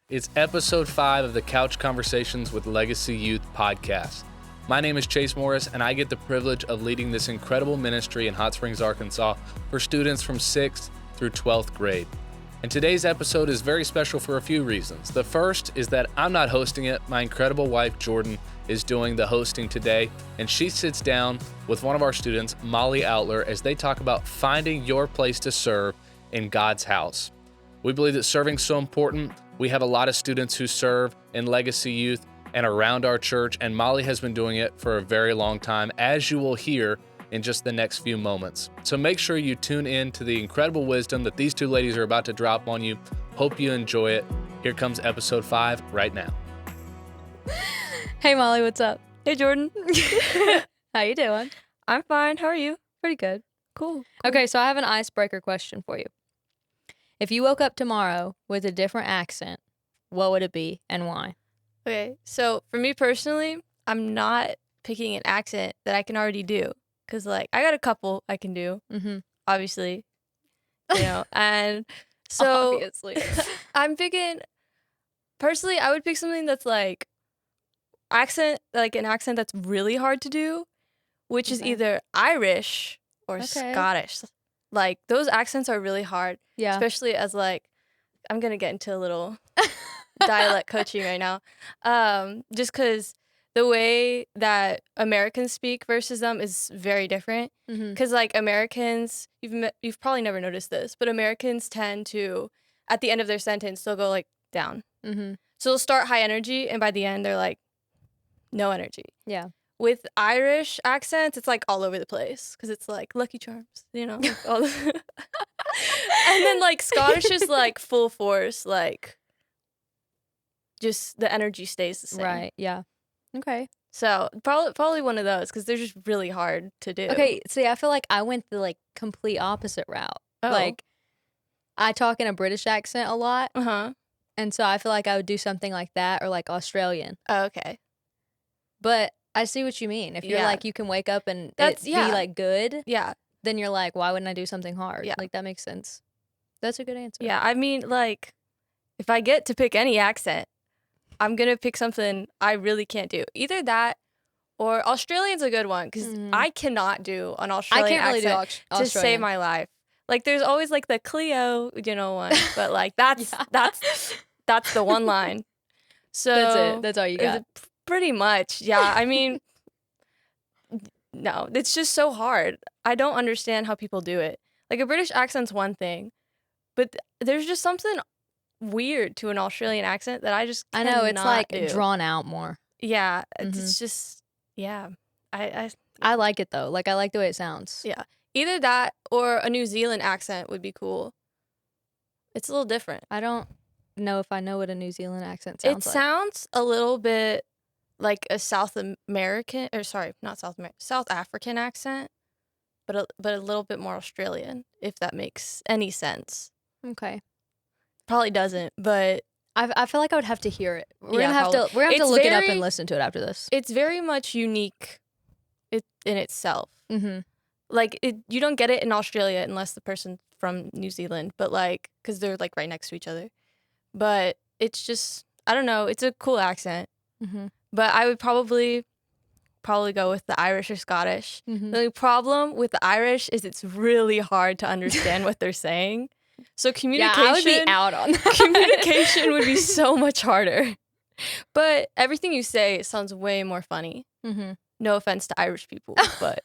It's episode 5 of the Couch Conversations with Legacy Youth podcast. My name is Chase Morris, and I get the privilege of leading this incredible ministry in Hot Springs, Arkansas for students from 6th through 12th grade. And today's episode is very special for a few reasons. The first is that I'm not hosting it. My incredible wife, Jordyn, is doing the hosting today, and she sits down with one of our students, Mollie Outler, as they talk about finding your place to serve in God's house. We believe that serving is so important. We have a lot of students who serve in Legacy Youth and around our church, and Mollie has been doing it for a very long time, as you will hear in just the next few moments. So make sure you tune in to the incredible wisdom that these two ladies are about to drop on you. Hope you enjoy it. Here comes episode 5 right now. Hey Mollie, what's up? Hey Jordyn. How you doing? I'm fine. How are you? Pretty good. Cool. Okay, so I have an icebreaker question for you. If you woke up tomorrow with a different accent, what would it be and why? Okay, so for me personally, I'm not picking an accent that I can already do. Because, I got a couple I can do, obviously, and so obviously. I'm picking, personally, I would pick something that's an accent that's really hard to do, which is either Irish or Scottish. Those accents are really hard, especially as, I'm going to get into a little dialect coaching right now, just because the way that Americans speak versus them is very different. Because, Americans, you've probably never noticed this, but Americans tend to, at the end of their sentence, they'll go, down. So they'll start high energy, and by the end, they're, no energy. Yeah. With Irish accents, it's, all over the place. Because it's, Lucky Charms, all the and then, Scottish is, full force, just the energy stays the same. Right, yeah. Okay. So probably one of those because they're just really hard to do. Okay, see, I feel like I went the complete opposite route. Oh. I talk in a British accent a lot. Uh-huh. And so I feel like I would do something like that or Australian. Oh, okay. But I see what you mean. If you're you can wake up and be good. Yeah. Then you're why wouldn't I do something hard? Yeah. That makes sense. That's a good answer. Yeah, I mean, if I get to pick any accent, I'm going to pick something I really can't do. Either that or Australian's a good one because I cannot do an Australian accent really do to save my life. There's always the Cleo, one, but that's the one line. So that's it. That's all you got. Pretty much. Yeah. I mean, no, it's just so hard. I don't understand how people do it. A British accent's one thing, but there's just something weird to an Australian accent that I just know it's do. Drawn out more. Yeah, it's just I like it though. I like the way it sounds. Yeah, either that or a New Zealand accent would be cool. It's a little different. I don't know if I know what a New Zealand accent sounds like. It sounds a little bit like a South African accent, but a little bit more Australian, if that makes any sense. Okay. Probably doesn't, but I feel like I would have to hear it. We're gonna have to look it up and listen to it after this. It's very much unique in itself. You don't get it in Australia unless the person's from New Zealand, but because they're right next to each other. But it's just, I don't know, it's a cool accent. But I would probably go with the Irish or Scottish. The only problem with the Irish is it's really hard to understand what they're saying. So communication, I would be out on that. Communication would be so much harder. But everything you say sounds way more funny. No offense to Irish people, but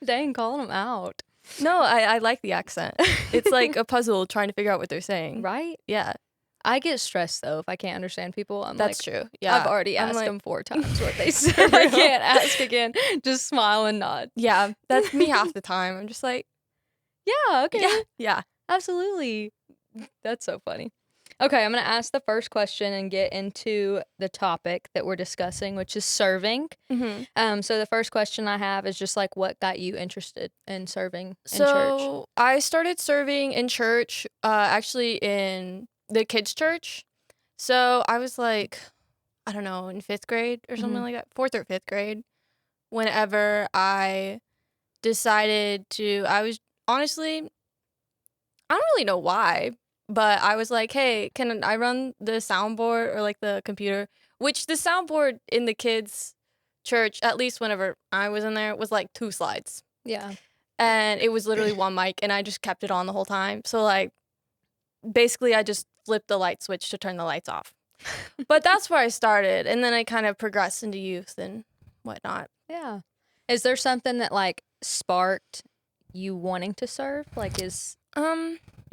dang, calling them out. No, I like the accent. It's like a puzzle trying to figure out what they're saying. Right? Yeah. I get stressed though if I can't understand people. That's true. Yeah. I've already asked them 4 times what they said. I can't ask again. Just smile and nod. Yeah, that's me half the time. I'm just yeah, okay. Yeah. Absolutely. That's so funny. Okay, I'm going to ask the first question and get into the topic that we're discussing, which is serving. So the first question I have is just what got you interested in serving in church? So I started serving in church, actually in the kids' church. So I was I don't know, in 5th grade or something like that, 4th or 5th grade, whenever I decided to, honestly, I don't really know why, but I was like, hey, can I run the soundboard or like the computer? Which the soundboard in the kids' church, at least whenever I was in there, was like 2 slides. Yeah. And it was literally one mic, and I just kept it on the whole time. So like, basically I just flipped the light switch to turn the lights off. But that's where I started, and then I kind of progressed into youth and whatnot. Yeah. Is there something that like sparked you wanting to serve? Like you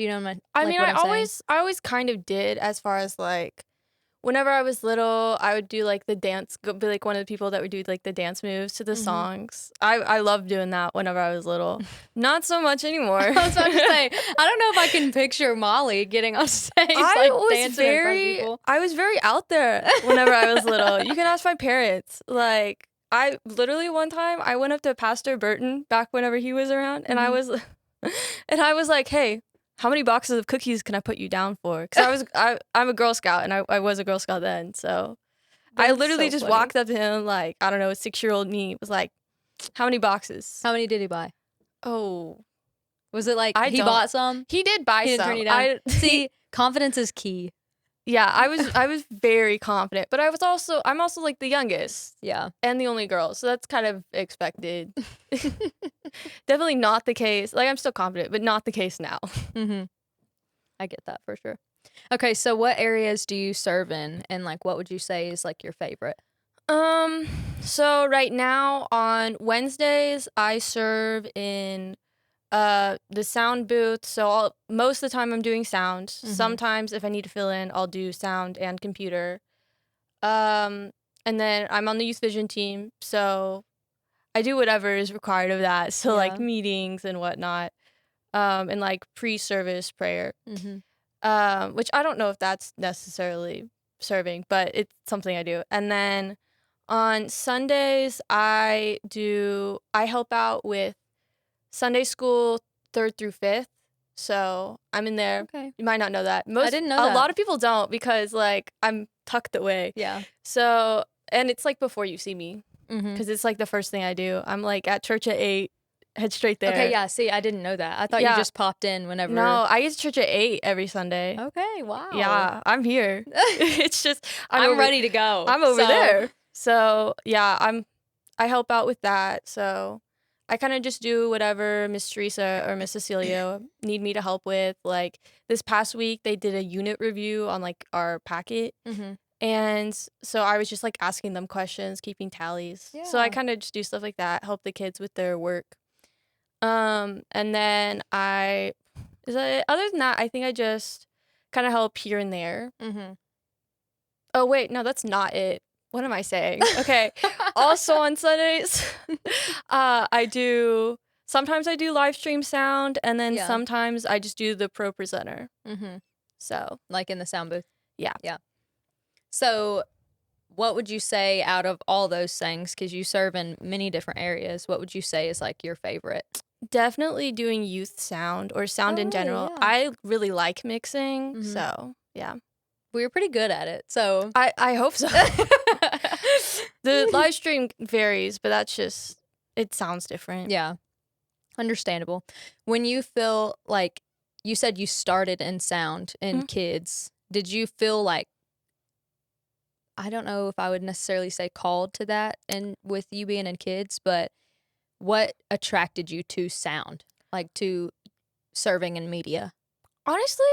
know what I like mean, what I I'm saying? always kind of did, as far as like whenever I was little, I would do like the dance, be like one of the people that would do like the dance moves to the songs. I loved doing that whenever I was little. Not so much anymore. I was about to say, I don't know if I can picture Molly getting on stage I like dancing in front of people. I was very out there whenever I was little. You can ask my parents. Like, I literally one time I went up to Pastor Burton back whenever he was around, and I was like, hey, how many boxes of cookies can I put you down for? Because I'm a Girl Scout, and I was a Girl Scout then. So I That's literally so just funny. walked up to him like, I don't know, a 6-year-old me was like, how many boxes? How many did he buy? Oh, Was it like I he don't- bought some? he did buy He didn't some. turn you down. See, confidence is key. Yeah, I was very confident, but I'm also like the youngest Yeah. and the only girl, so that's kind of expected. Definitely not the case. Like, I'm still confident, but not the case now. Mm-hmm. I get that for sure. Okay, so what areas do you serve in, and like what would you say is like your favorite? So right now on Wednesdays I serve in the sound booth. So most of the time I'm doing sound. Sometimes if I need to fill in, I'll do sound and computer. And then I'm on the youth vision team, so I do whatever is required of that. So like meetings and whatnot, and like pre-service prayer, which I don't know if that's necessarily serving, but it's something I do. And then on Sundays I help out with Sunday school 3rd through 5th. So I'm in there. Okay. You might not know that. I didn't know that. A lot of people don't, because like I'm tucked away. Yeah. So, and it's like before you see me, Mm-hmm. because it's like the first thing I do. I'm like at church at 8, head straight there. Okay, yeah. See, I didn't know that. I thought you Yeah. just popped in whenever. No, I get to church at 8 every Sunday. Okay, wow. Yeah, I'm here. It's just I'm ready to go. I'm over So- there. So yeah, I help out with that. So I kind of just do whatever Miss Teresa or Miss Cecilia need me to help with. Like this past week, they did a unit review on like our packet. Mhm. And so I was just like asking them questions, keeping tallies. So I Yeah. kind of just do stuff like that, help the kids with their work. And then other than that, I think I just kind of help here and there. Mhm. Oh, wait, no, that's not it. What am I saying? Okay. Also on Sundays, sometimes I do live stream sound, and then Yeah. sometimes I just do the pro presenter. Mhm. So Like in the sound booth. yeah. Yeah. So, what would you say out of all those things? Because you serve in many different areas. What would you say is like your favorite? Definitely doing youth sound or sound Oh, in really? general. Yeah. I really like mixing. Mhm. So yeah. We were pretty good at it. So, I hope so. The live stream varies, but that's just, it sounds different. yeah, understandable. When you feel like you said you started in sound in kids, did you feel like, I don't know if I would necessarily say called to that and with you being in kids, but what attracted you to sound, like to serving in media? Honestly,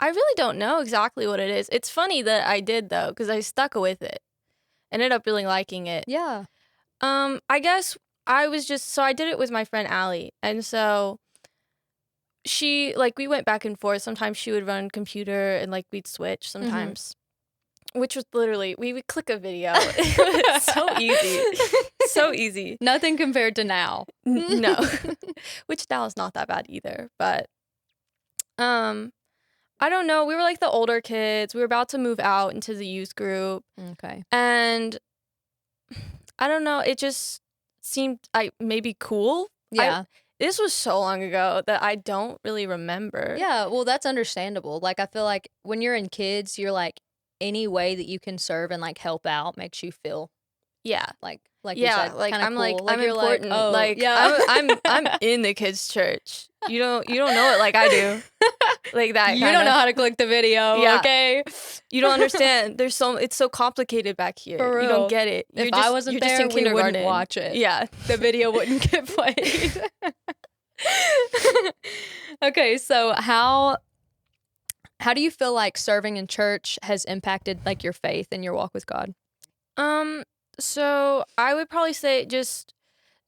I really don't know exactly what it is. It's funny that I did, though, because I stuck with it. Ended up really liking it. Yeah. I guess I did it with my friend Allie. And so she, like, we went back and forth. Sometimes she would run computer and, like, we'd switch sometimes. Which was literally, we would click a video. It was so easy. So easy. Nothing compared to now. No. Which now is not that bad either. But, I don't know. We were like the older kids. We were about to move out into the youth group. Okay. And I don't know. It just seemed maybe cool. Yeah. This was so long ago that I don't really remember. Yeah, well, that's understandable. Like, I feel like when you're in kids, you're like, any way that you can serve and like help out makes you feel Yeah. like Like yeah, you said, like I'm cool. like I'm you're important. Like, oh, like yeah. I'm in the kids' church. You don't know it like I do. Like that. You don't know how to click the video. Yeah. Okay. You don't understand. It's so complicated back here. For real. You don't get it. If I wasn't there, in we kindergarten. wouldn't watch it. Yeah. The video wouldn't get played. Okay, so how do you feel like serving in church has impacted like your faith and your walk with God? So I would probably say just,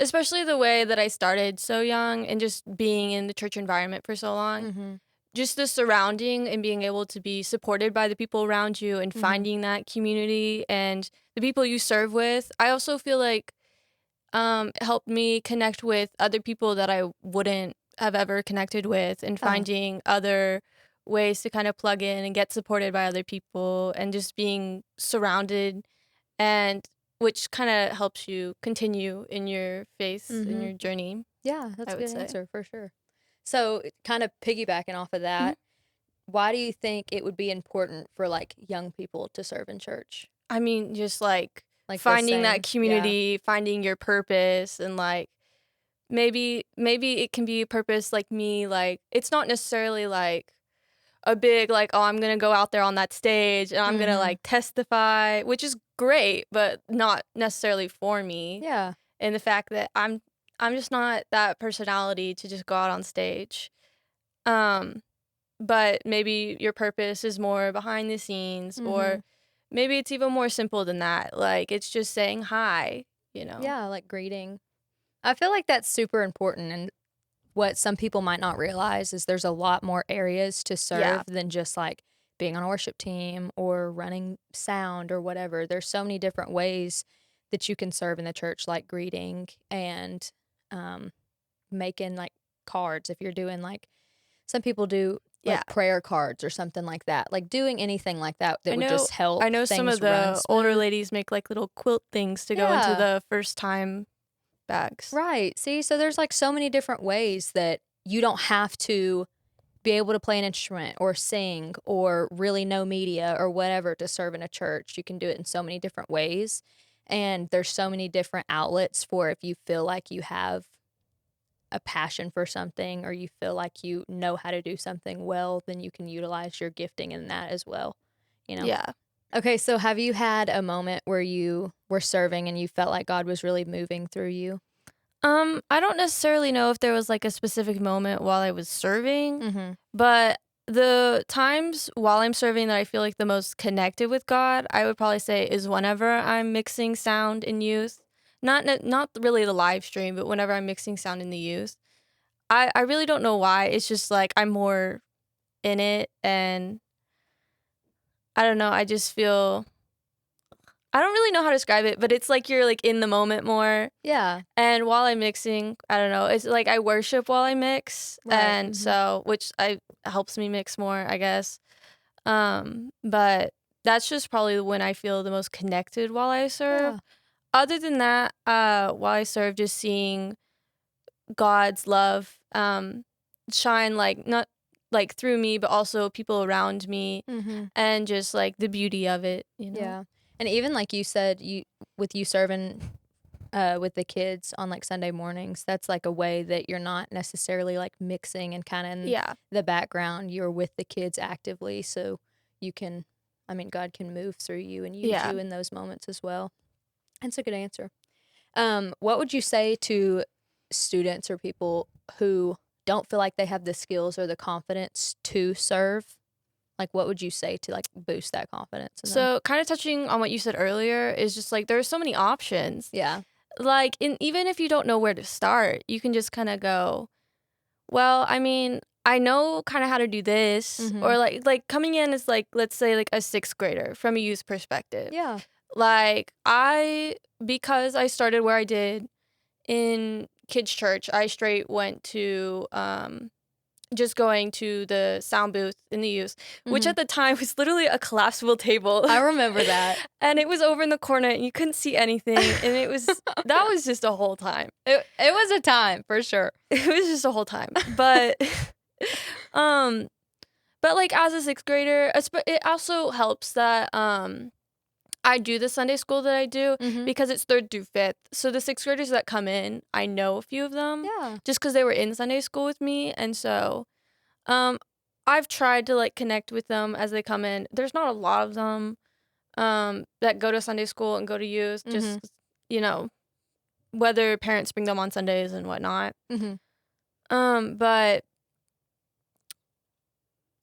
especially the way that I started so young and just being in the church environment for so long, just the surrounding and being able to be supported by the people around you and finding that community and the people you serve with. I also feel like helped me connect with other people that I wouldn't have ever connected with, and finding other ways to kind of plug in and get supported by other people, and just being surrounded, and which kind of helps you continue in your faith, in your journey. Yeah, that's a good answer for sure. So kind of piggybacking off of that, why do you think it would be important for like young people to serve in church? I mean, just like finding that community, finding your purpose, and like maybe it can be a purpose like me. Like it's not necessarily like a big like, oh, I'm gonna go out there on that stage and I'm gonna like testify, which is great, but not necessarily for me. Yeah. And the fact that I'm just not that personality to just go out on stage. But maybe your purpose is more behind the scenes, or maybe it's even more simple than that. Like it's just saying hi, you know? Yeah, like greeting. I feel like that's super important, and what some people might not realize is there's a lot more areas to serve than just like being on a worship team or running sound or whatever. There's so many different ways that you can serve in the church, like greeting and making like cards. If you're doing like, some people do like prayer cards or something like that. Like doing anything like that would just help. I know some of the older ladies make like little quilt things to go into the first time bags. Right. See, so there's like so many different ways that you don't have to be able to play an instrument or sing or really know media or whatever to serve in a church. You can do it in so many different ways. And there's so many different outlets for if you feel like you have a passion for something or you feel like you know how to do something well, then you can utilize your gifting in that as well. You know? Yeah. Okay, so have you had a moment where you were serving and you felt like God was really moving through you? I don't necessarily know if there was like a specific moment while I was serving, but the times while I'm serving that I feel like the most connected with God, I would probably say is whenever I'm mixing sound in youth. Not really the live stream, but whenever I'm mixing sound in the youth. I really don't know why. It's just like I'm more in it, and I don't know, I just feel, I don't really know how to describe it, but it's like you're like in the moment more. Yeah. And while I'm mixing, I don't know, it's like I worship while I mix. Right. And so, which helps me mix more, I guess. But that's just probably when I feel the most connected while I serve. Yeah. Other than that, while I serve, just seeing God's love shine, like not like through me, but also people around me, and just like the beauty of it, you know? Yeah. And even like you said, you serving with the kids on like Sunday mornings, that's like a way that you're not necessarily like mixing and kind of in the background. You're with the kids actively, so you can, I mean, God can move through you and use you in those moments as well. That's a good answer. What would you say to students or people who don't feel like they have the skills or the confidence to serve? Like, what would you say to like boost that confidence? So kind of touching on what you said earlier is just like, there's so many options. Yeah. Like, even if you don't know where to start, you can just kind of go, well, I mean, I know kind of how to do this, or like coming in as like, let's say like a 6th grader from a youth perspective. Yeah. Like because I started where I did in kids church, I straight went to just going to the sound booth in the youth, which at the time was literally a collapsible table. I remember that. And it was over in the corner and you couldn't see anything. And it was, that was just a whole time. It was a time for sure. It was just a whole time. But, but like as a 6th grader, it also helps that, I do the Sunday school that I do because it's 3rd through 5th. So the 6th graders that come in, I know a few of them. Yeah. Just because they were in Sunday school with me. And so I've tried to like connect with them as they come in. There's not a lot of them that go to Sunday school and go to youth. Just, you know, whether parents bring them on Sundays and whatnot. But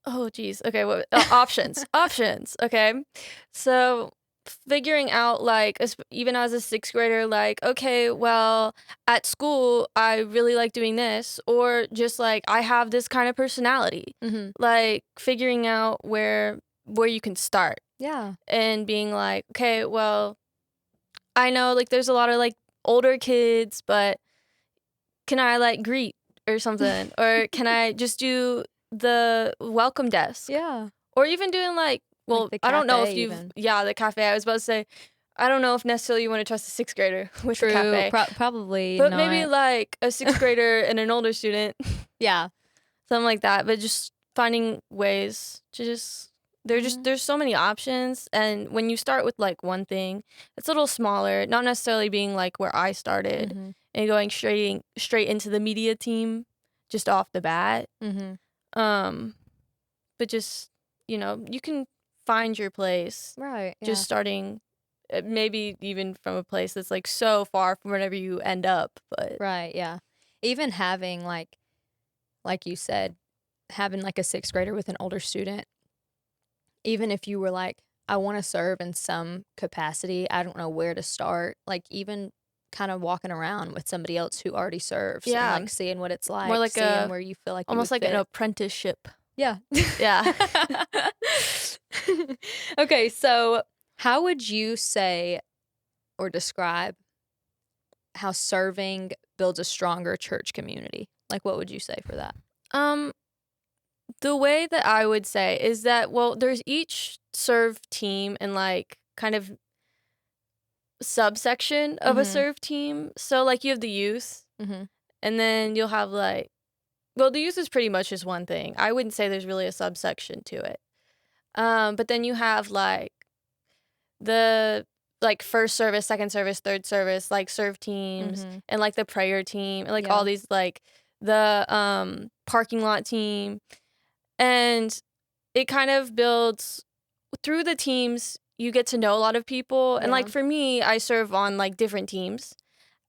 oh geez. Okay, what options? Options. Okay. So figuring out like even as a 6th grader, like, okay, well, at school I really like doing this, or just like I have this kind of personality. Like figuring out where you can start. Yeah. And being like, okay, well, I know like there's a lot of like older kids, but can I like greet or something? Or can I just do the welcome desk? Yeah. Or even doing like, well, Like I don't know if cafe you've, even. the cafe. I was about to say, I don't know if necessarily you want to trust a 6th grader with True. the cafe. Probably But not. maybe like a 6th grader and an older student, Yeah. something like that. But just finding ways to just, there's so many options. And when you start with like one thing, it's a little smaller, not necessarily being like where I started and going straight into the media team just off the bat. But just, you know, you can find your place. Right. Yeah. Just starting maybe even from a place that's like so far from wherever you end up. But Right. Yeah. Even having like you said, having like a 6th grader with an older student, even if you were like, I want to serve in some capacity, I don't know where to start. Like even kind of walking around with somebody else who already serves. Yeah. And like seeing what it's like. More like seeing where you feel like almost you like would an fit. apprenticeship. Yeah. Yeah. Okay, so how would you say or describe how serving builds a stronger church community? Like, what would you say for that? The way that I would say is that, well, there's each serve team and like kind of subsection of a serve team. So like you have the youth, and then you'll have like, well, the youth is pretty much just one thing. I wouldn't say there's really a subsection to it. But then you have like the like first service, second service, third service, like serve teams, and like the prayer team, and like all these like the parking lot team. And it kind of builds through the teams. You get to know a lot of people. And like for me, I serve on like different teams.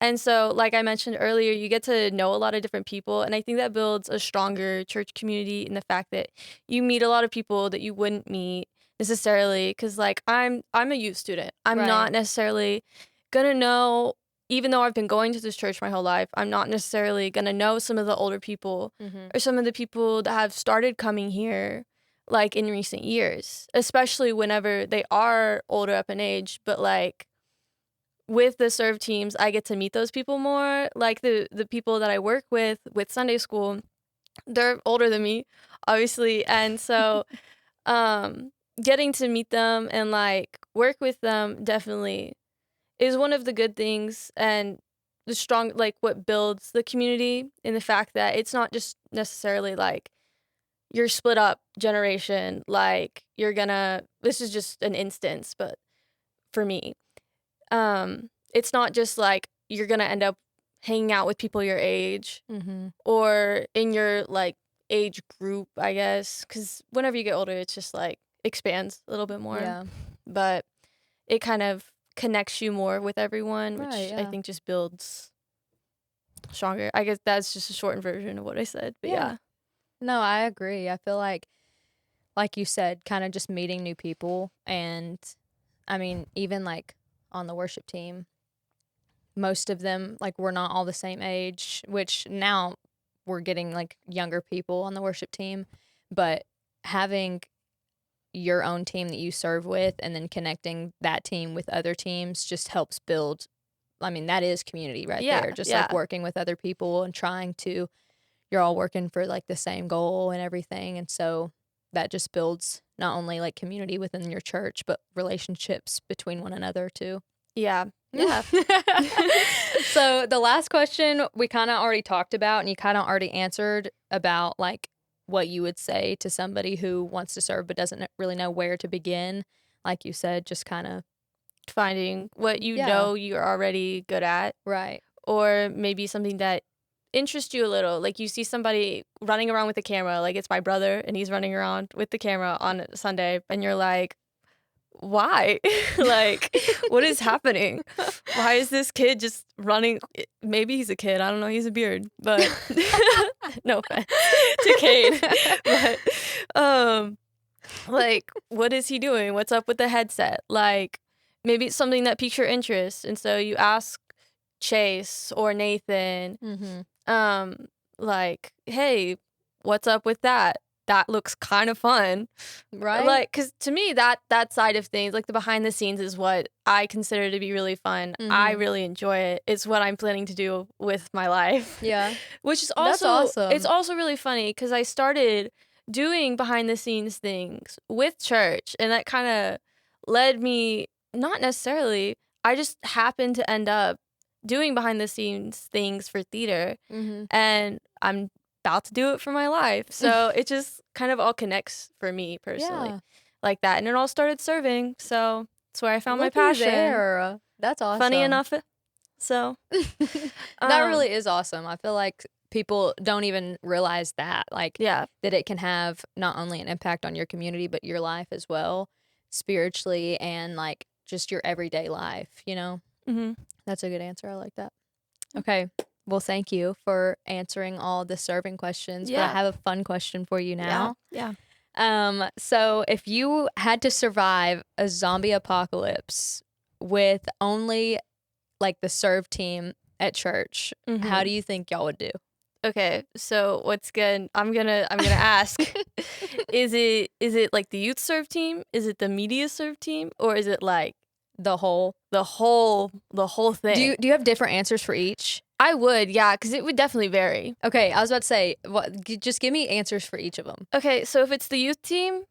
And so, like I mentioned earlier, you get to know a lot of different people. And I think that builds a stronger church community in the fact that you meet a lot of people that you wouldn't meet necessarily. Because like I'm a youth student. I'm not necessarily going to know, even though I've been going to this church my whole life, I'm not necessarily going to know some of the older people or some of the people that have started coming here like in recent years, especially whenever they are older up in age. But like with the serve teams, I get to meet those people more. Like the people that I work with Sunday school, they're older than me, obviously. And so getting to meet them and like work with them definitely is one of the good things and the strong, like what builds the community in the fact that it's not just necessarily like you're split up generation, like this is just an instance, but for me, it's not just like you're gonna end up hanging out with people your age or in your like age group, I guess, because whenever you get older, it's just like expands a little bit more. Yeah. But it kind of connects you more with everyone, which I think just builds stronger. I guess that's just a shortened version of what I said, but yeah. No, I agree. I feel like you said, kind of just meeting new people. And I mean, even like on the worship team, most of them, like, we're not all the same age, which now we're getting like younger people on the worship team. But having your own team that you serve with and then connecting that team with other teams just helps build, I mean, that is community right there. Just like working with other people and you're all working for like the same goal and everything. And so that just builds not only like community within your church, but relationships between one another too. Yeah. So the last question we kind of already talked about, and you kind of already answered about like what you would say to somebody who wants to serve but doesn't really know where to begin. Like you said, just kind of finding what you know you're already good at. Right. Or maybe something that interests you a little. Like you see somebody running around with a camera, like it's my brother and he's running around with the camera on Sunday, and you're like, why? Like, what is happening? Why is this kid just running? Maybe he's a kid. I don't know. He's a beard, but no offense to Cade. But like, what is he doing? What's up with the headset? Like, maybe it's something that piques your interest, and so you ask Chase or Nathan, like, hey, what's up with that? That looks kind of fun, right? Like, because to me, that side of things, like the behind the scenes, is what I consider to be really fun. I really enjoy it. It's what I'm planning to do with my life. Yeah, which is also that's awesome. It's also really funny because I started doing behind the scenes things with church, and that kind of led me, not necessarily, I just happened to end up doing behind the scenes things for theater, and I'm about to do it for my life. So it just kind of all connects for me personally, like that. And it all started serving. So that's where I found my passion. There. That's awesome. Funny enough. So that really is awesome. I feel like people don't even realize that, like, that it can have not only an impact on your community, but your life as well, spiritually, and like just your everyday life, you know? That's a good answer. I like that. Okay. Well, thank you for answering all the serving questions. But I have a fun question for you now. So if you had to survive a zombie apocalypse with only like the serve team at church, how do you think y'all would do? Okay, so what's good? I'm gonna ask: is it like the youth serve team? Is it the media serve team? Or is it like the whole thing? Do you have different answers for each? I would, yeah, because it would definitely vary. Okay, I was about to say, just give me answers for each of them. Okay, so if it's the youth team,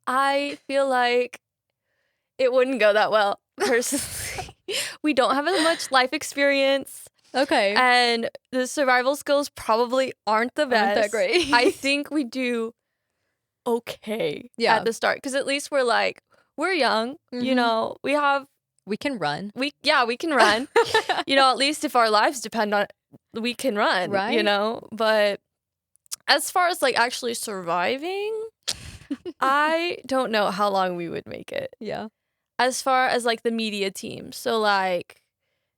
I feel like it wouldn't go that well, personally. We don't have as much life experience. Okay. And the survival skills probably aren't the best. Aren't that great? I think we do okay at the start, because at least we're young, you know, we can run. We can run. You know, at least if our lives depend on it, we can run, right? You know, but as far as like actually surviving, I don't know how long we would make it. Yeah. As far as like the media team, so like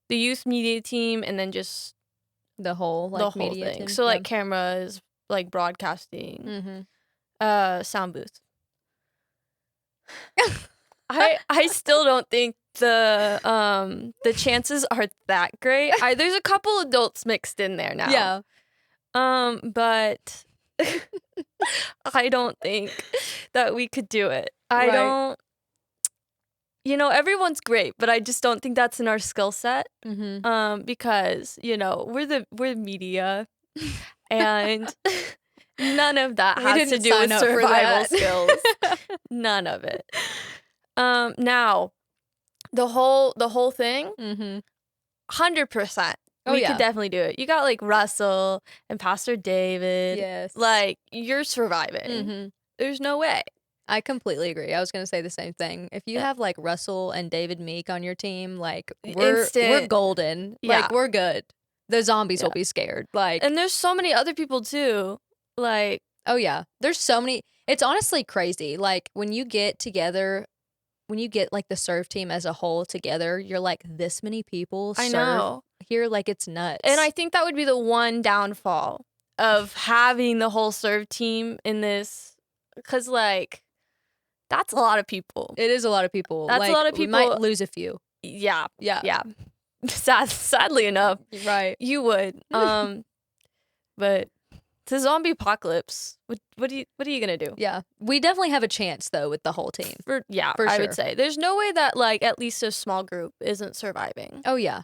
the youth media team, and then just the whole media thing. team. So like cameras, like broadcasting, sound booth. I still don't think the chances are that great. There's a couple adults mixed in there now. Yeah. But I don't think that we could do it. I don't. You know, everyone's great, but I just don't think that's in our skill set. Because you know we're media, and none of that has to do with survival skills. None of it. Now, the whole thing, 100%. We could definitely do it. You got like Russell and Pastor David. Yes. Like, you're surviving. There's no way. I completely agree. I was going to say the same thing. If you have like Russell and David Meek on your team, like we're golden. Yeah. Like we're good. The zombies will be scared. Like, and there's so many other people too. Like, oh yeah, there's so many. It's honestly crazy. Like when you get together, when you get like the serve team as a whole together, you're like this many people I serve know. here, like it's nuts. And I think that would be the one downfall of having the whole serve team in this, because like that's a lot of people. It is a lot of people. That's like, a lot of people. We might lose a few. Yeah. Sadly enough, right? You would. But the zombie apocalypse. What are you gonna do? Yeah, we definitely have a chance though with the whole team. For sure. I would say there's no way that like at least a small group isn't surviving. Oh yeah,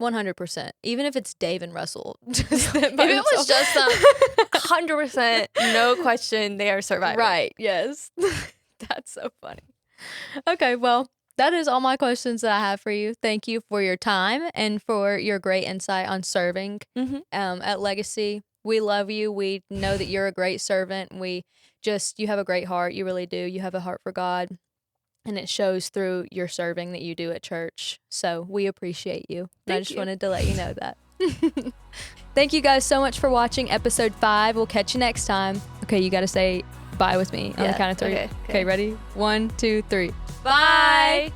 100%. Even if it's Dave and Russell. If it was just them, 100%, no question, they are surviving. Right. Yes. That's so funny. Okay, well, that is all my questions that I have for you. Thank you for your time and for your great insight on serving at Legacy. We love you. We know that you're a great servant. You have a great heart. You really do. You have a heart for God. And it shows through your serving that you do at church. So we appreciate you. I just wanted to let you know that. Thank you guys so much for watching episode 5. We'll catch you next time. Okay, you got to say bye with me on the count of 3. Okay, ready? 1, 2, 3. Bye.